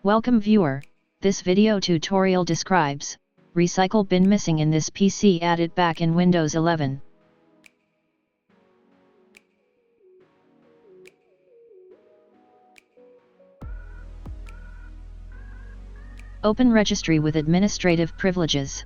Welcome viewer, this video tutorial describes recycle bin missing in this PC added back in Windows 11. Open Registry with administrative privileges.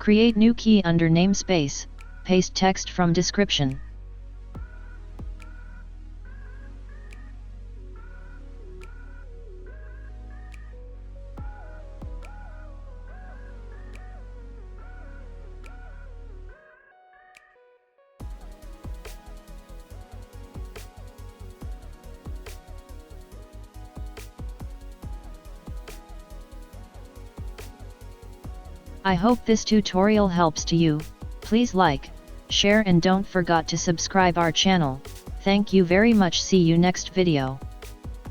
Create new key under namespace, paste text from description. I hope this tutorial helps to you. Please like, share and don't forget to subscribe our channel. Thank you very much. See you next video.